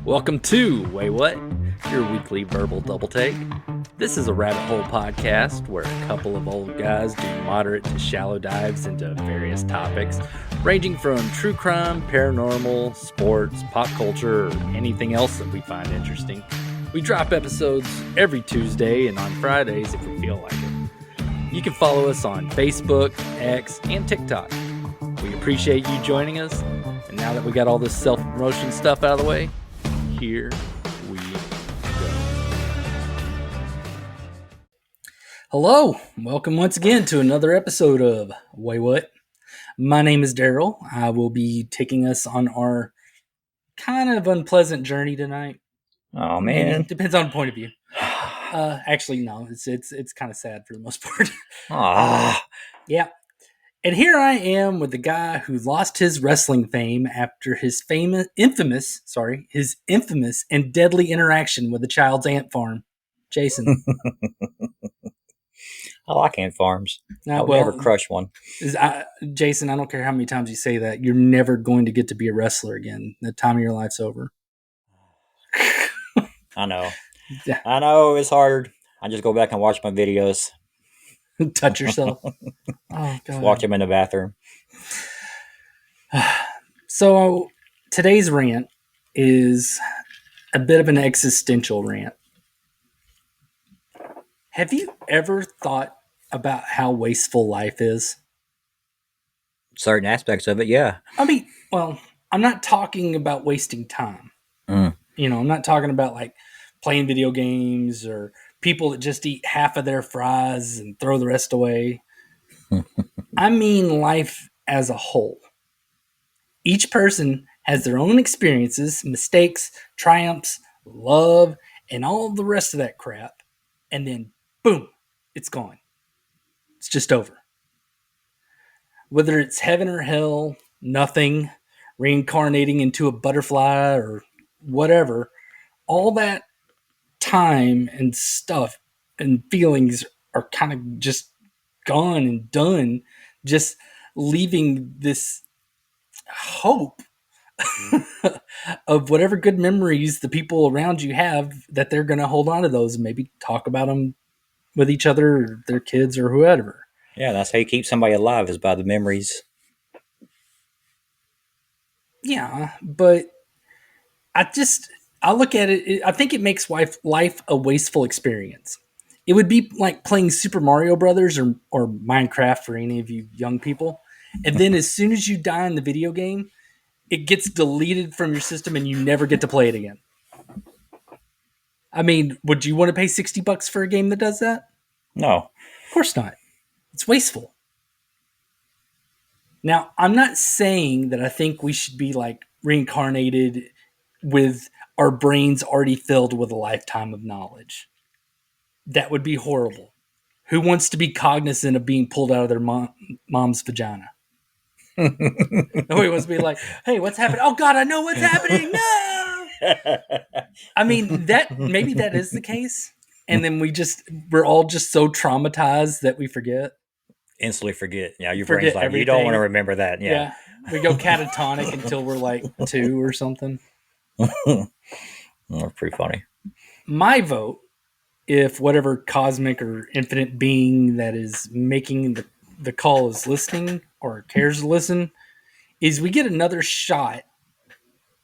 Welcome to Waywut, your weekly verbal double take. This is a rabbit hole podcast where a couple of old guys do moderate to shallow dives into various topics, ranging from true crime, paranormal, sports, pop culture, or anything else that we find interesting. We drop episodes every Tuesday and on Fridays if we feel like it. You can follow us on Facebook, X, and TikTok. We appreciate you joining us. And now that we got all this self-promotion stuff out of the way, here we go. Hello, welcome once again to another episode of Waywut. My name is Darrell. I will be taking us on our kind of unpleasant journey tonight. Oh man, depends on the point of view. Actually, no, it's kind of sad for the most part. Yeah. And here I am with the guy who lost his wrestling fame after his infamous and deadly interaction with a child's ant farm. Jason. I like ant farms. I would never crush one. Jason, I don't care how many times you say that. You're never going to get to be a wrestler again. The time of your life's over. I know. Yeah. I know, it's hard. I just go back and watch my videos. Touch yourself. Oh, God. Just watch them in the bathroom. So today's rant is a bit of an existential rant. Have you ever thought about how wasteful life is? Certain aspects of it, yeah. I mean, well, I'm not talking about wasting time. I'm not talking about like playing video games or people that just eat half of their fries and throw the rest away. I mean life as a whole. Each person has their own experiences, mistakes, triumphs, love, and all the rest of that crap. And then, boom, it's gone. It's just over. Whether it's heaven or hell, nothing, reincarnating into a butterfly or whatever, all that time and stuff and feelings are kind of just gone and done, just leaving this hope of whatever good memories the people around you have, that they're going to hold on to those and maybe talk about them with each other or their kids or whoever. Yeah, that's how you keep somebody alive, is by the memories. Yeah, but I look at it, I think it makes life a wasteful experience. It would be like playing Super Mario Brothers or Minecraft for any of you young people. And then as soon as you die in the video game, it gets deleted from your system and you never get to play it again. I mean, would you want to pay $60 for a game that does that? No. Of course not. It's wasteful. Now, I'm not saying that I think we should be like reincarnated with our brains already filled with a lifetime of knowledge. That would be horrible. Who wants to be cognizant of being pulled out of their mom's vagina? Nobody wants to be like, hey, what's happening? Oh, God, I know what's happening. No! I mean, maybe that is the case. And then we're all just so traumatized that we forget. Instantly forget. Yeah, your brain's like, everything. You don't want to remember that. Yeah. We go catatonic until we're like 2 or something. Oh, pretty funny. My vote, if whatever cosmic or infinite being that is making the call is listening or cares to listen, is we get another shot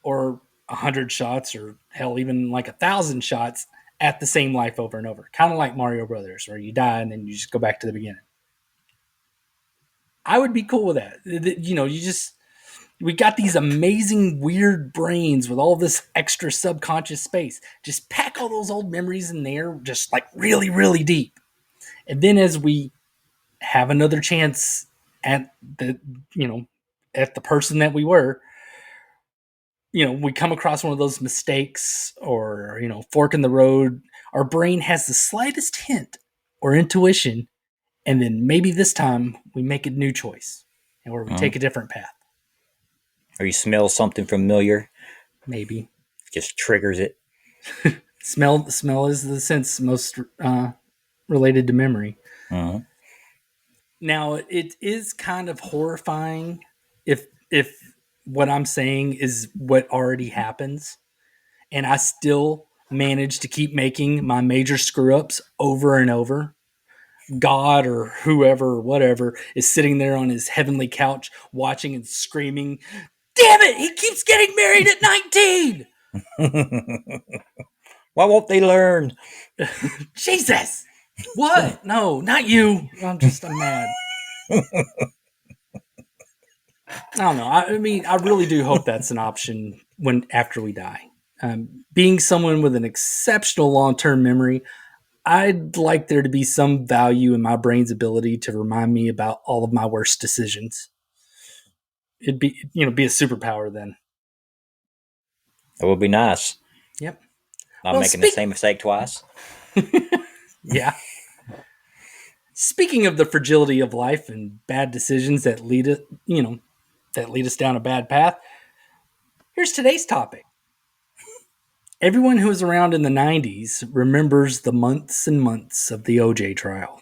or 100 shots or hell, even like 1,000 shots at the same life over and over. Kind of like Mario Brothers, where you die and then you just go back to the beginning. I would be cool with that. We got these amazing, weird brains with all this extra subconscious space. Just pack all those old memories in there, just like really, really deep. And then as we have another chance at the person that we were, we come across one of those mistakes or, fork in the road. Our brain has the slightest hint or intuition. And then maybe this time we make a new choice or we take a different path. Or you smell something familiar. Maybe. Just triggers it. Smell is the sense most related to memory. Uh-huh. Now, it is kind of horrifying if what I'm saying is what already happens. and I still manage to keep making my major screw ups over and over, God or whoever, whatever, is sitting there on his heavenly couch watching and screaming, "Damn it, he keeps getting married at 19! Why won't they learn? Jesus! What? No, not you. I'm mad. I don't know. I mean, I really do hope that's an option after we die. Being someone with an exceptional long-term memory, I'd like there to be some value in my brain's ability to remind me about all of my worst decisions. It'd be a superpower then. It would be nice. Yep. Not making the same mistake twice. Yeah. Speaking of the fragility of life and bad decisions that lead us down a bad path, here's today's topic. Everyone who was around in the 90s remembers the months and months of the OJ trial.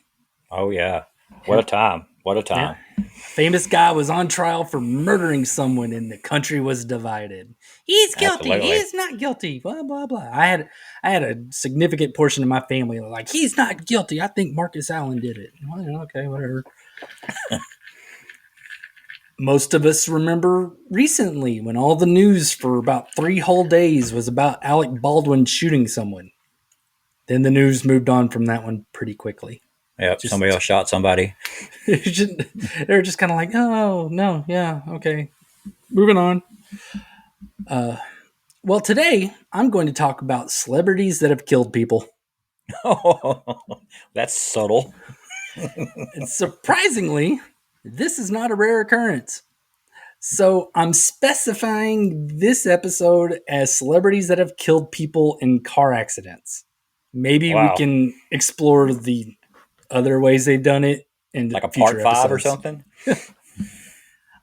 Oh, yeah. What a time. What a time. Yeah. Famous guy was on trial for murdering someone and the country was divided. He's guilty. Absolutely. He is not guilty. Blah, blah, blah. I had a significant portion of my family like, he's not guilty. I think Marcus Allen did it. Well, okay, whatever. Most of us remember recently when all the news for about 3 whole days was about Alec Baldwin shooting someone. Then the news moved on from that one pretty quickly. Yep, somebody else shot somebody. They're just kind of like, oh, no, yeah, okay. Moving on. Well, today I'm going to talk about celebrities that have killed people. Oh, that's subtle. And surprisingly, this is not a rare occurrence. So I'm specifying this episode as celebrities that have killed people in car accidents. Maybe we can explore the other ways they've done it in like a future part 5 episodes. or something.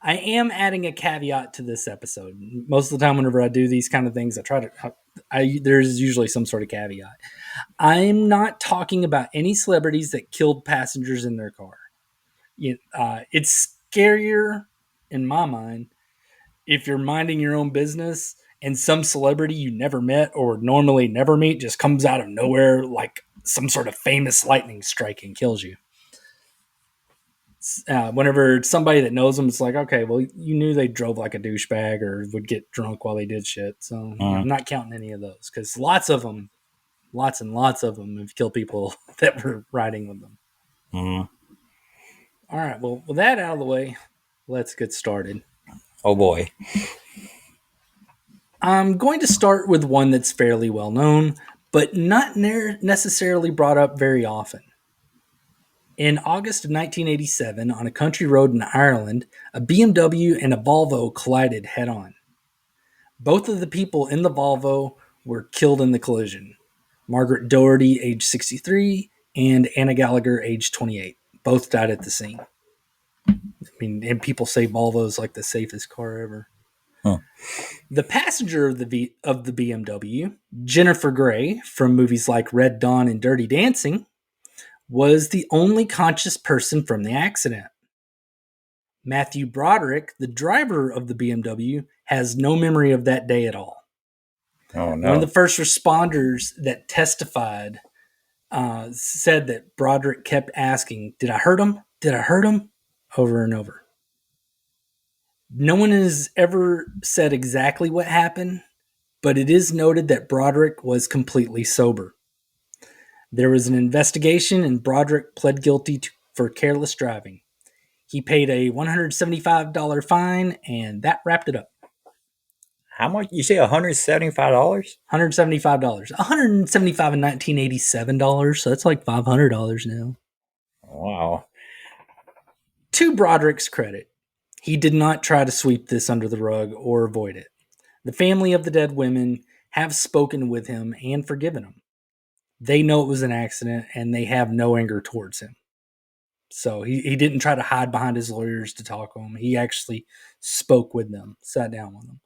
I am adding a caveat to this episode. Most of the time, whenever I do these kind of things, there's usually some sort of caveat. I'm not talking about any celebrities that killed passengers in their car. It's scarier in my mind if you're minding your own business and some celebrity you never met or normally never meet just comes out of nowhere like some sort of famous lightning strike and kills you. Whenever it's somebody that knows them, it's like, okay, well, you knew they drove like a douchebag or would get drunk while they did shit. So I'm not counting any of those because lots and lots of them have killed people that were riding with them. All right, well, with that out of the way, let's get started. Oh, boy. I'm going to start with one that's fairly well known, but not necessarily brought up very often. In August of 1987, on a country road in Ireland, a BMW and a Volvo collided head-on. Both of the people in the Volvo were killed in the collision. Margaret Doherty, age 63, and Anna Gallagher, age 28. Both died at the scene. I mean, and people say Volvo's like the safest car ever. Huh. The passenger of the BMW, Jennifer Grey, from movies like Red Dawn and Dirty Dancing, was the only conscious person from the accident. Matthew Broderick, the driver of the BMW, has no memory of that day at all. Oh, no. One of the first responders that testified said that Broderick kept asking, "Did I hurt him? Did I hurt him?" over and over. No one has ever said exactly what happened, but it is noted that Broderick was completely sober. There was an investigation and Broderick pled guilty for careless driving. He paid a $175 fine and that wrapped it up. How much? You say $175? $175. $175 in 1987 dollars, so that's like $500 now. Wow. To Broderick's credit, he did not try to sweep this under the rug or avoid it. The family of the dead women have spoken with him and forgiven him. They know it was an accident and they have no anger towards him. So he didn't try to hide behind his lawyers to talk to them. He actually spoke with them, sat down with them.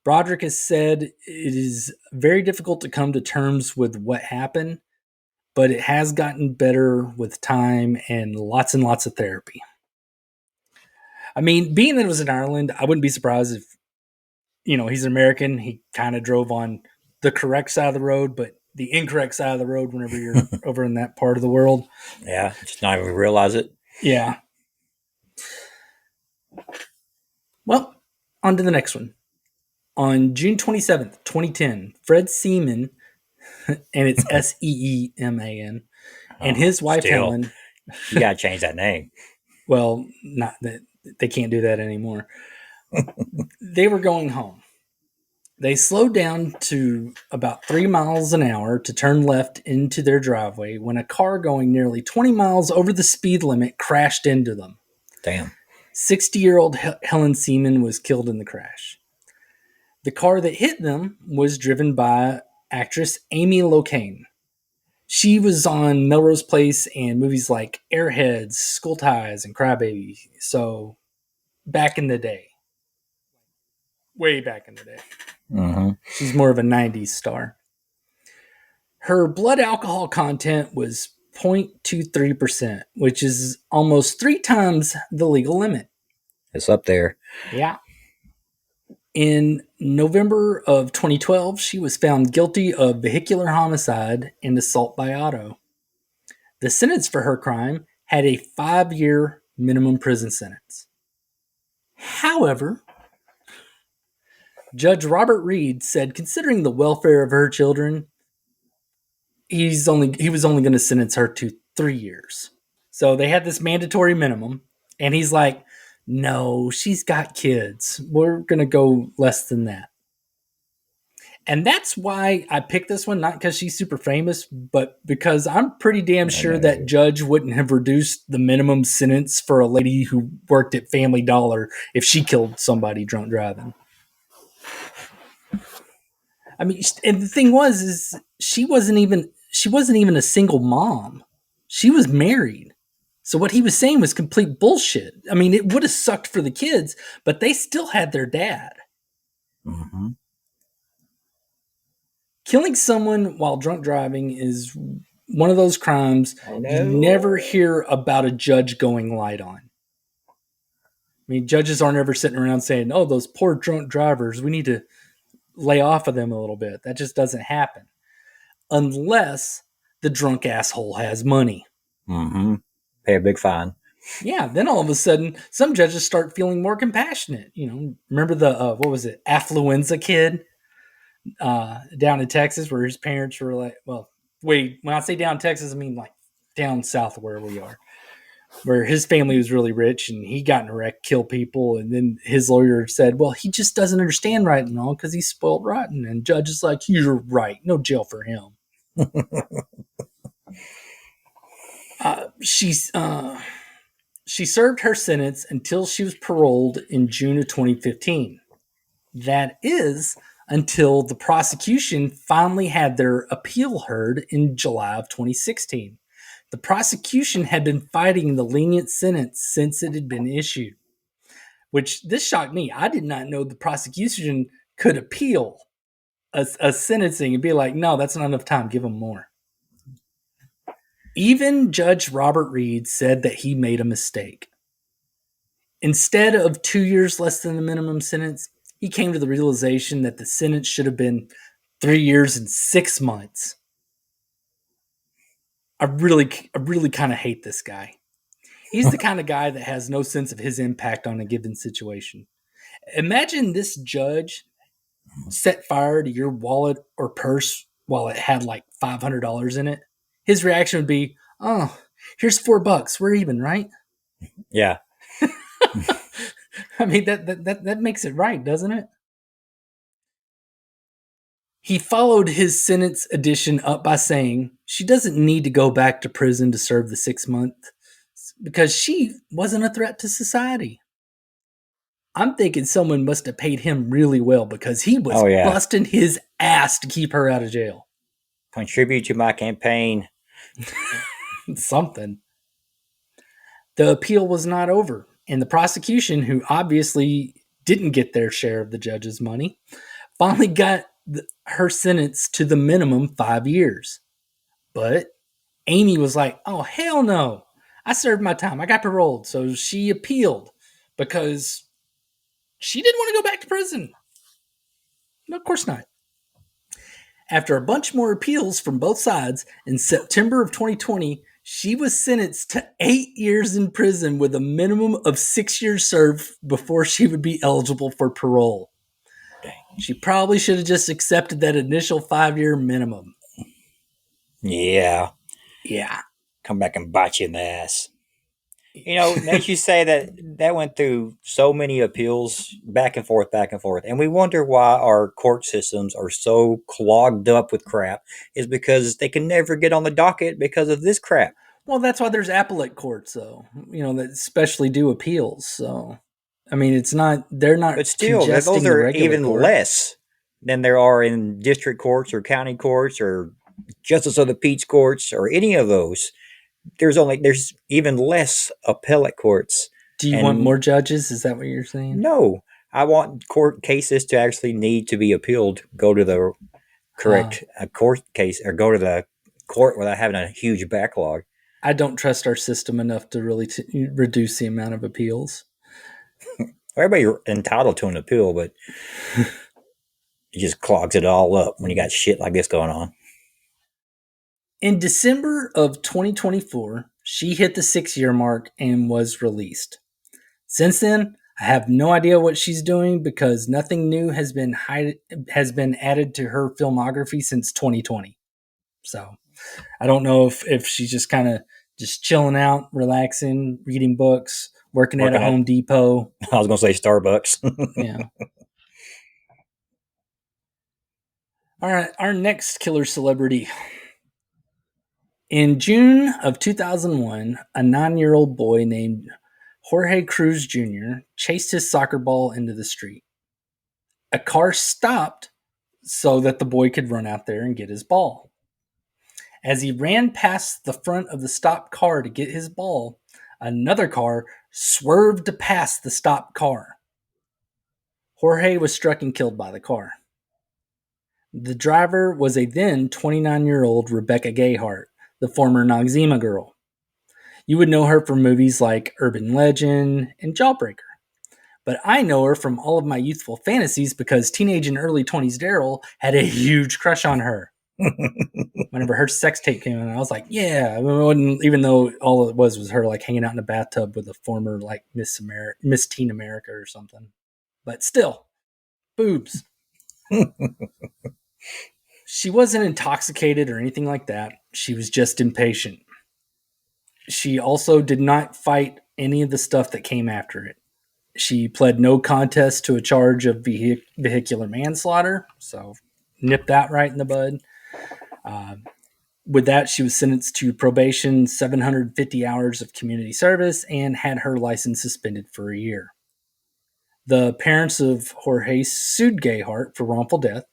Broderick has said it is very difficult to come to terms with what happened, but it has gotten better with time and lots of therapy. I mean, being that it was in Ireland, I wouldn't be surprised if, he's an American. He kind of drove on the correct side of the road, but the incorrect side of the road whenever you're over in that part of the world. Yeah, just not even realize it. Yeah. Well, on to the next one. On June 27th, 2010, Fred Seaman, and it's Seeman, and his wife Still, Helen. You gotta change that name. Well, not that they can't do that anymore. They were going home. They slowed down to about 3 miles an hour to turn left into their driveway when a car going nearly 20 miles over the speed limit crashed into them. Damn. 60-year-old Helen Seaman was killed in the crash. The car that hit them was driven by actress Amy Locane. She was on Melrose Place and movies like Airheads, School Ties, and Crybaby. So, back in the day. Way back in the day. Mm-hmm. She's more of a 90s star. Her blood alcohol content was 0.23%, which is almost 3 times the legal limit. It's up there. Yeah. In November of 2012, she was found guilty of vehicular homicide and assault by auto. The sentence for her crime had a 5-year minimum prison sentence. However, Judge Robert Reed said, considering the welfare of her children, he was only going to sentence her to 3 years. So they had this mandatory minimum, and he's like, no, she's got kids. We're going to go less than that. And that's why I picked this one, not because she's super famous, but because I'm pretty damn sure that judge wouldn't have reduced the minimum sentence for a lady who worked at Family Dollar if she killed somebody drunk driving. I mean, and the thing is she wasn't even a single mom. She was married. So what he was saying was complete bullshit. I mean, it would have sucked for the kids, but they still had their dad. Mm-hmm. Killing someone while drunk driving is one of those crimes you never hear about a judge going light on. I mean, judges aren't ever sitting around saying, oh, those poor drunk drivers, we need to lay off of them a little bit. That just doesn't happen. Unless the drunk asshole has money. Mm-hmm. Pay a big fine. Yeah, then all of a sudden, some judges start feeling more compassionate. You know, remember the, affluenza kid down in Texas where his parents were like, well, wait, when I say down in Texas, I mean like down south of where we are, where his family was really rich and he got in a wreck, killed people. And then his lawyer said, well, he just doesn't understand right and wrong because he's spoiled rotten. And judge is like, you're right. No jail for him. She served her sentence until she was paroled in June of 2015. That is until the prosecution finally had their appeal heard in July of 2016. The prosecution had been fighting the lenient sentence since it had been issued, which this shocked me. I did not know the prosecution could appeal a sentencing and be like, no, that's not enough time. Give them more. Even Judge Robert Reed said that he made a mistake. Instead of 2 years less than the minimum sentence, he came to the realization that the sentence should have been 3 years and 6 months. I really kind of hate this guy. He's the kind of guy that has no sense of his impact on a given situation. Imagine this judge set fire to your wallet or purse while it had like $500 in it. His reaction would be, oh, here's $4. We're even, right? Yeah. I mean, that makes it right, doesn't it? He followed his sentence addition up by saying she doesn't need to go back to prison to serve the 6 months because she wasn't a threat to society. I'm thinking someone must have paid him really well because he was busting his ass to keep her out of jail. Contribute to my campaign. Something. The appeal was not over, and the prosecution, who obviously didn't get their share of the judge's money, finally got her sentence to the minimum 5 years. But Amy was like, oh, hell no. I served my time. I got paroled. So she appealed because she didn't want to go back to prison. No, of course not. After a bunch more appeals from both sides, in September of 2020, she was sentenced to 8 years in prison with a minimum of 6 years served before she would be eligible for parole. Dang. She probably should have just accepted that initial 5-year minimum. Yeah. Yeah. Come back and bite you in the ass. You know, it makes you say that went through so many appeals back and forth, and we wonder why our court systems are so clogged up with crap. Is because they can never get on the docket because of this crap. Well, that's why there's appellate courts, though. That especially do appeals. So, I mean, they're not But still, congesting those the are regular even court. less than there are in district courts or county courts or justice of the peace courts or any of those. There's even less appellate courts. Do you want And more judges? Is that what you're saying? no, I want court cases to actually need to be appealed. Go to the correct court case or go to the court without having a huge backlog. I don't trust our system enough to really reduce the amount of appeals. Everybody's entitled to an appeal, but it just clogs it all up when you got shit like this going on. In December of 2024, she hit the 6-year mark and was released. Since then, I have no idea what she's doing because nothing new has been added to her filmography since 2020. So I don't know if she's just kind of just chilling out, relaxing, reading books, working at a Home Depot. I was going to say Starbucks. Yeah. All right, our next killer celebrity. In June of 2001, a 9-year-old boy named Jorge Cruz Jr. chased his soccer ball into the street. A car stopped so that the boy could run out there and get his ball. As he ran past the front of the stopped car to get his ball, another car swerved to pass the stopped car. Jorge was struck and killed by the car. The driver was a then 29-year-old Rebecca Gayheart, the former Noxzema girl. You would know her from movies like Urban Legend and Jawbreaker. But I know her from all of my youthful fantasies because teenage and early 20s Darrell had a huge crush on her. Whenever her sex tape came out, I was like, yeah. I mean, even though all it was her like hanging out in a bathtub with a former like Miss Teen America or something. But still, boobs. She wasn't intoxicated or anything like that. She was just impatient. She also did not fight any of the stuff that came after it. She pled no contest to a charge of vehicular manslaughter, so nip that right in the bud. With that, she was sentenced to probation, 750 hours of community service, and had her license suspended for a year. The parents of Jorge sued Gayheart for wrongful death.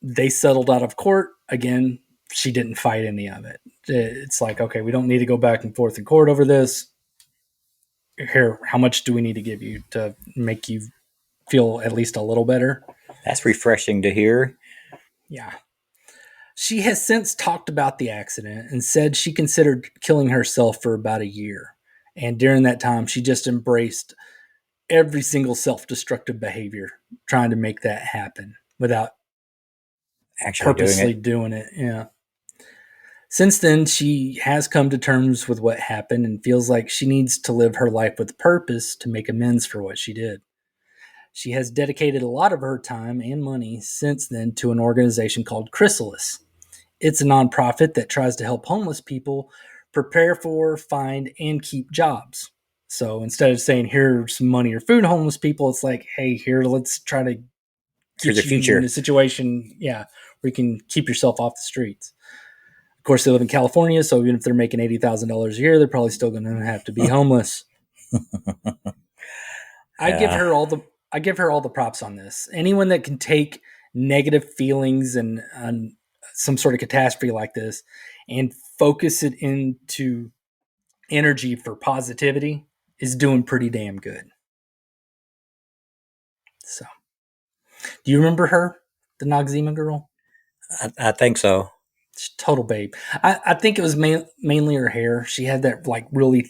They settled out of court. Again, she didn't fight any of it. It's like, okay, we don't need to go back and forth in court over this. Here, how much do we need to give you to make you feel at least a little better? That's refreshing to hear. Yeah. She has since talked about the accident and said she considered killing herself for about a year. And during that time, she just embraced every single self-destructive behavior, trying to make that happen without actually purposely doing it. Yeah. Since then, she has come to terms with what happened and feels like she needs to live her life with purpose to make amends for what she did. She has dedicated a lot of her time and money since then to an organization called Chrysalis. It's a nonprofit that tries to help homeless people prepare for, find, and keep jobs. So instead of saying, here's some money or food to homeless people, it's like, hey, here, let's try to get you in a situation, where you can keep yourself off the streets. Of course, they live in California, so even if they're making $80,000 a year, they're probably still going to have to be homeless. I give her all the props on this. Anyone that can take negative feelings and some sort of catastrophe like this and focus it into energy for positivity is doing pretty damn good. So, do you remember her, the Noxzema girl? I think so. Total babe. I think it was mainly her hair. She had that like really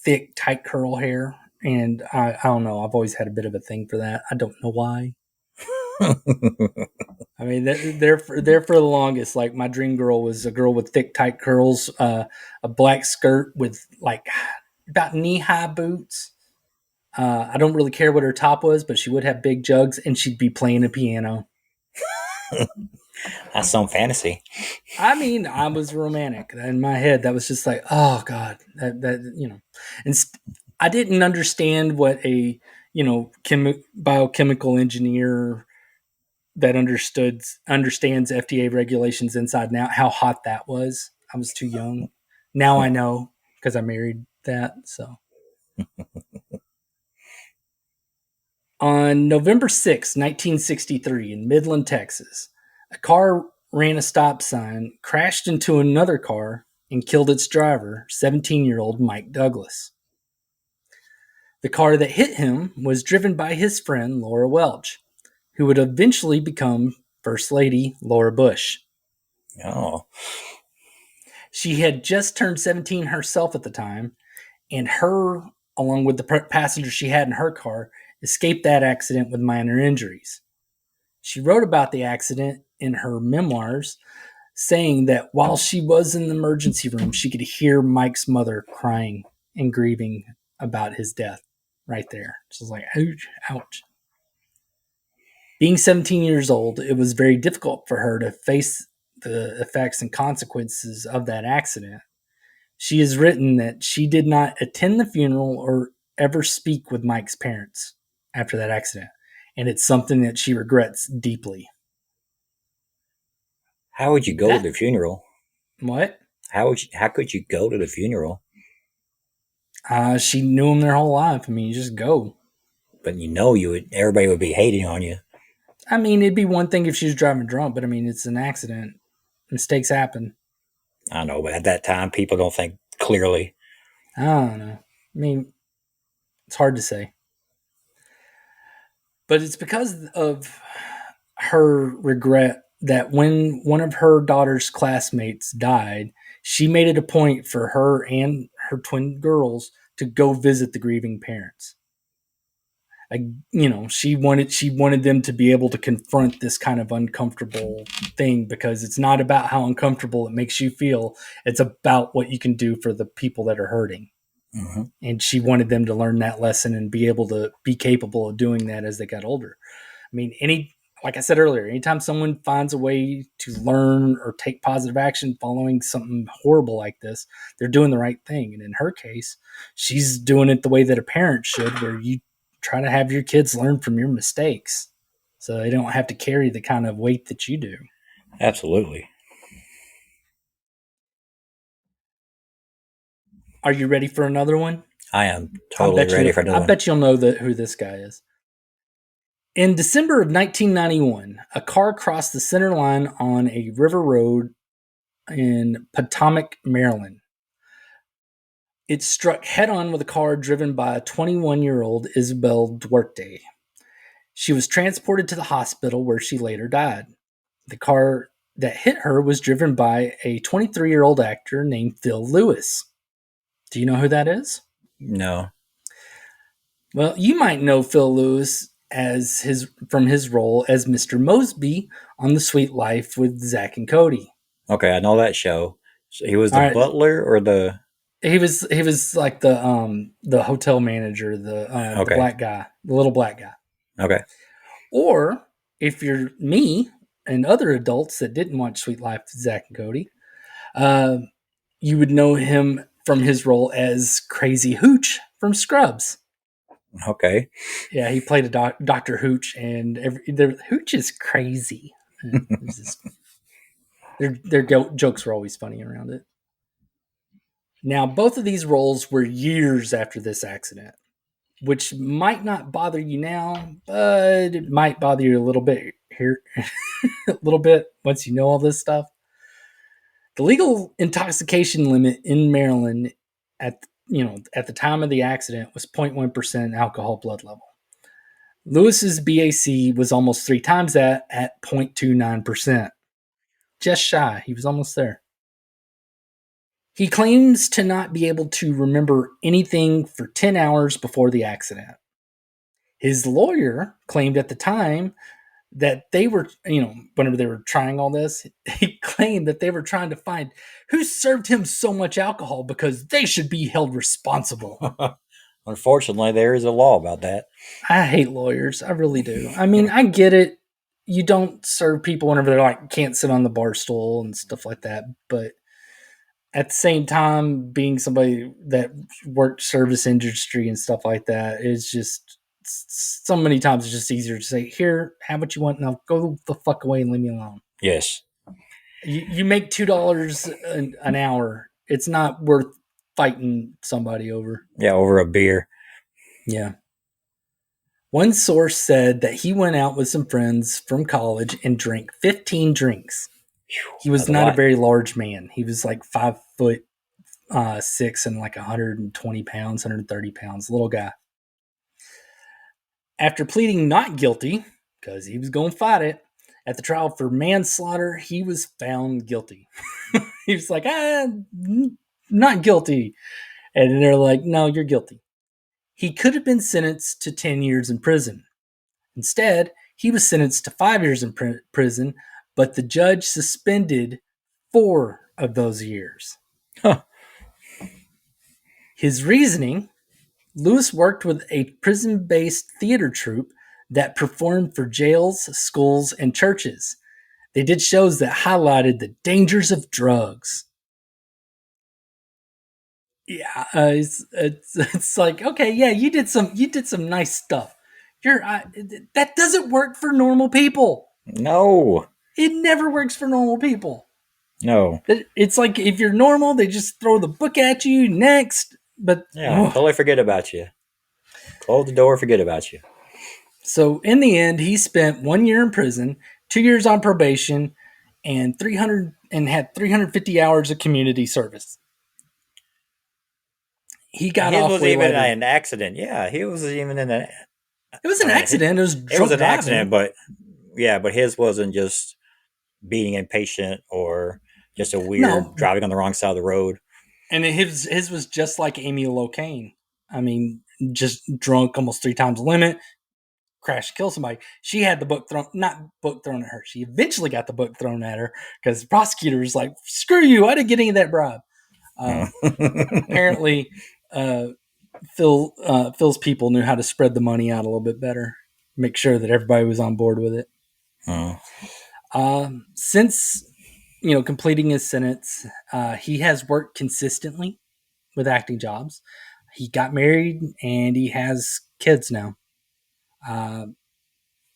thick, tight curl hair. And I don't know. I've always had a bit of a thing for that. I don't know why. I mean, they're for the longest. Like my dream girl was a girl with thick, tight curls, a black skirt with like about knee high boots. I don't really care what her top was, but she would have big jugs, and she'd be playing a piano. That's some fantasy. I mean, I was romantic in my head. That was just like, oh god, and I didn't understand what a biochemical engineer that understands FDA regulations inside now, how hot that was. I was too young. Now I know because I married that. So on November 6, 1963, in Midland, Texas, a car ran a stop sign, crashed into another car, and killed its driver, 17-year-old Mike Douglas. The car that hit him was driven by his friend Laura Welch, who would eventually become First Lady Laura Bush. Oh. She had just turned 17 herself at the time, and her, along with the passenger she had in her car, escaped that accident with minor injuries. She wrote about the accident in her memoirs, saying that while she was in the emergency room, she could hear Mike's mother crying and grieving about his death right there. She's like, ouch, ouch. Being 17 years old, it was very difficult for her to face the effects and consequences of that accident. She has written that she did not attend the funeral or ever speak with Mike's parents after that accident, and it's something that she regrets deeply. How would you go to the funeral? What? How could you go to the funeral? She knew him their whole life. I mean, you just go. But everybody would be hating on you. I mean, it'd be one thing if she was driving drunk, but I mean, it's an accident. Mistakes happen. I know, but at that time, people don't think clearly. I don't know. I mean, it's hard to say. But it's because of her regret that when one of her daughter's classmates died, she made it a point for her and her twin girls to go visit the grieving parents. She wanted them to be able to confront this kind of uncomfortable thing, because it's not about how uncomfortable it makes you feel. It's about what you can do for the people that are hurting. Mm-hmm. And she wanted them to learn that lesson and be able to be capable of doing that as they got older. I mean, like I said earlier, anytime someone finds a way to learn or take positive action following something horrible like this, they're doing the right thing. And in her case, she's doing it the way that a parent should, where you try to have your kids learn from your mistakes so they don't have to carry the kind of weight that you do. Absolutely. Are you ready for another one? I am totally ready for another one. I bet you'll know who this guy is. In December of 1991, a car crossed the center line on a river road in Potomac, Maryland. It struck head-on with a car driven by a 21-year-old Isabel Duarte. She was transported to the hospital where she later died. The car that hit her was driven by a 23-year-old actor named Phill Lewis. Do you know who that is? No. Well, you might know Phill Lewis from his role as Mr. Mosby on The Sweet Life with Zach and Cody. Okay, I know that show. So he was the butler or the... He was like the hotel manager, the black guy, the little black guy. Okay. Or if you're me and other adults that didn't watch Sweet Life with Zach and Cody, you would know him from his role as Crazy Hooch from Scrubs. Okay. Yeah, he played a Dr. Hooch, and Hooch is crazy. Their jokes were always funny around it. Now, both of these roles were years after this accident, which might not bother you now, but it might bother you a little bit here, a little bit once you know all this stuff. The legal intoxication limit in Maryland at the time of the accident was 0.1% alcohol blood level. Lewis's BAC was almost 3 times that at 0.29%. Just shy. He was almost there. He claims to not be able to remember anything for 10 hours before the accident. His lawyer claimed at the time that they were, whenever they were trying all this, he claimed that they were trying to find who served him so much alcohol because they should be held responsible. Unfortunately, there is a law about that. I hate lawyers. I really do. I mean, I get it. You don't serve people whenever they're like can't sit on the bar stool and stuff like that. But at the same time, being somebody that worked service industry and stuff like that is just so many times it's just easier to say, "Here, have what you want. Now go the fuck away and leave me alone." Yes. You make $2 an hour. It's not worth fighting somebody over. Yeah, over a beer. Yeah. One source said that he went out with some friends from college and drank 15 drinks. He was not a very large man. He was like 5'6" and like 120 pounds, 130 pounds, little guy. After pleading not guilty, because he was going to fight it, at the trial for manslaughter, he was found guilty. He was like, not guilty. And they're like, no, you're guilty. He could have been sentenced to 10 years in prison. Instead, he was sentenced to 5 years in prison, but the judge suspended 4 of those years. Huh. His reasoning: Lewis worked with a prison-based theater troupe that performed for jails, schools, and churches. They did shows that highlighted the dangers of drugs. Yeah, it's like, okay, yeah, you did some nice stuff. That doesn't work for normal people. No. It never works for normal people. No. It's like if you're normal, they just throw the book at you next. But totally forget about you. Close the door, forget about you. So in the end, he spent 1 year in prison, 2 years on probation, and had 350 hours of community service. He got off. His was even an accident. Yeah, he was even in an. It was an accident. It was an accident, but his wasn't just being impatient or just a weird driving on the wrong side of the road. And his was just like Amy Locane. I mean, just drunk almost 3 times the limit, crash and kill somebody. She had the book thrown, not book thrown at her. She eventually got the book thrown at her because the prosecutor was like, "Screw you! I didn't get any of that bribe." Apparently, Phil's people knew how to spread the money out a little bit better, make sure that everybody was on board with it. Since completing his sentence, he has worked consistently with acting jobs. He got married and he has kids now.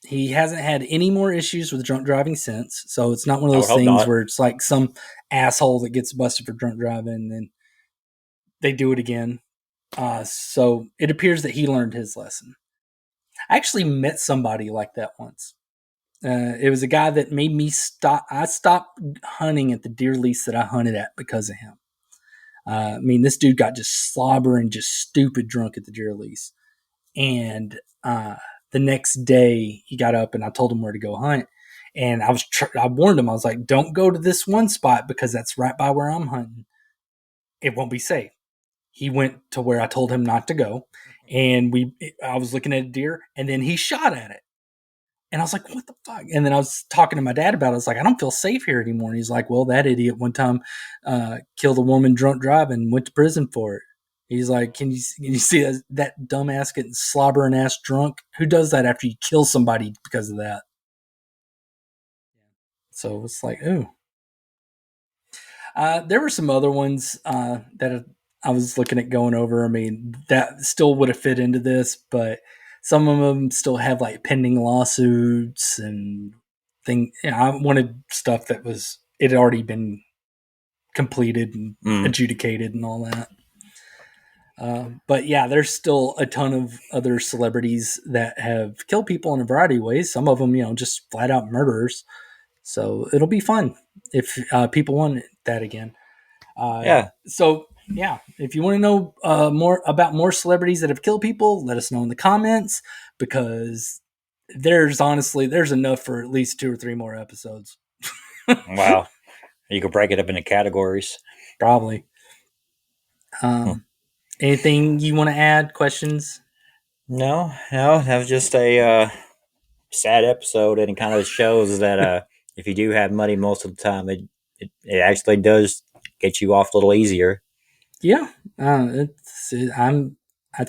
He hasn't had any more issues with drunk driving since, so it's not one of those things where it's like some asshole that gets busted for drunk driving and then they do it again. So it appears that he learned his lesson. I actually met somebody like that once. It was a guy that made me stop. I stopped hunting at the deer lease that I hunted at because of him. I mean, this dude got just slobbering, just stupid drunk at the deer lease. And the next day he got up and I told him where to go hunt. And I warned him. I was like, don't go to this one spot because that's right by where I'm hunting. It won't be safe. He went to where I told him not to go. And I was looking at a deer and then he shot at it. And I was like, what the fuck? And then I was talking to my dad about it. I was like, I don't feel safe here anymore. And he's like, well, that idiot one time killed a woman drunk driving, went to prison for it. He's like, can you see that dumbass getting slobbering ass drunk? Who does that after you kill somebody because of that? So it's like, ooh. There were some other ones that I was looking at going over. I mean, that still would have fit into this, but some of them still have like pending lawsuits and thing. I wanted stuff that it had already been completed and adjudicated and all that. But yeah, there's still a ton of other celebrities that have killed people in a variety of ways. Some of them, just flat out murderers. So it'll be fun if people want that again. Yeah. So yeah, if you want to know more about more celebrities that have killed people, let us know in the comments because there's enough for at least 2 or 3 more episodes. Wow. You could break it up into categories. Probably. Anything you want to add? Questions? No, that was just a sad episode, and it kind of shows that if you do have money most of the time, it actually does get you off a little easier. Yeah, that's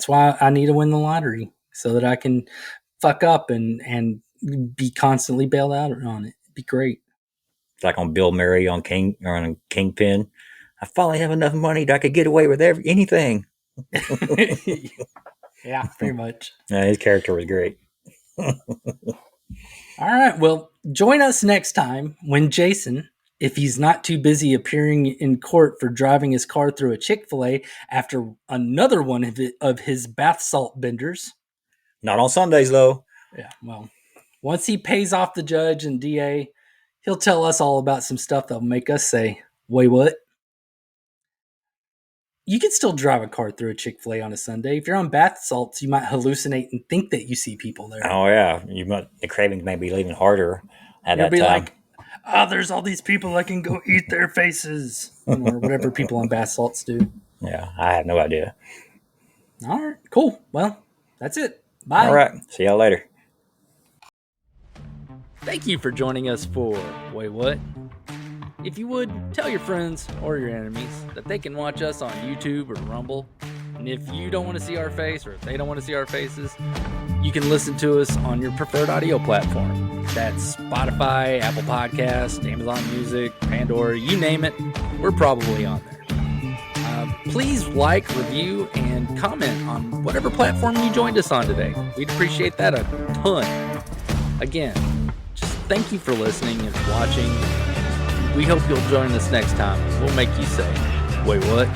why I need to win the lottery so that I can fuck up and be constantly bailed out on it. It'd be great. Like on Bill Murray on Kingpin. I finally have enough money that I could get away with anything. Yeah, pretty much. Yeah, his character was great. All right, well, join us next time when Jason, if he's not too busy appearing in court for driving his car through a Chick-fil-A after another one of his bath salt benders. Not on Sundays, though. Yeah, well, once he pays off the judge and DA, he'll tell us all about some stuff that'll make us say, Waywut. You can still drive a car through a Chick-fil-A on a Sunday. If you're on bath salts, you might hallucinate and think that you see people there. Oh, yeah. The cravings may be even harder at You'll that be time. like, there's all these people I can go eat their faces. Or whatever people on bath salts do. Yeah, I have no idea. All right, cool. Well, that's it. Bye. All right. See y'all later. Thank you for joining us for Waywut. If you would, tell your friends or your enemies that they can watch us on YouTube or Rumble. And if you don't want to see our face, or if they don't want to see our faces, you can listen to us on your preferred audio platform. That's Spotify, Apple Podcasts, Amazon Music, Pandora, you name it, we're probably on there. Please like, review, and comment on whatever platform you joined us on today. We'd appreciate that a ton. Again, just thank you for listening and watching. We hope you'll join us next time. We'll make you say, wait, what?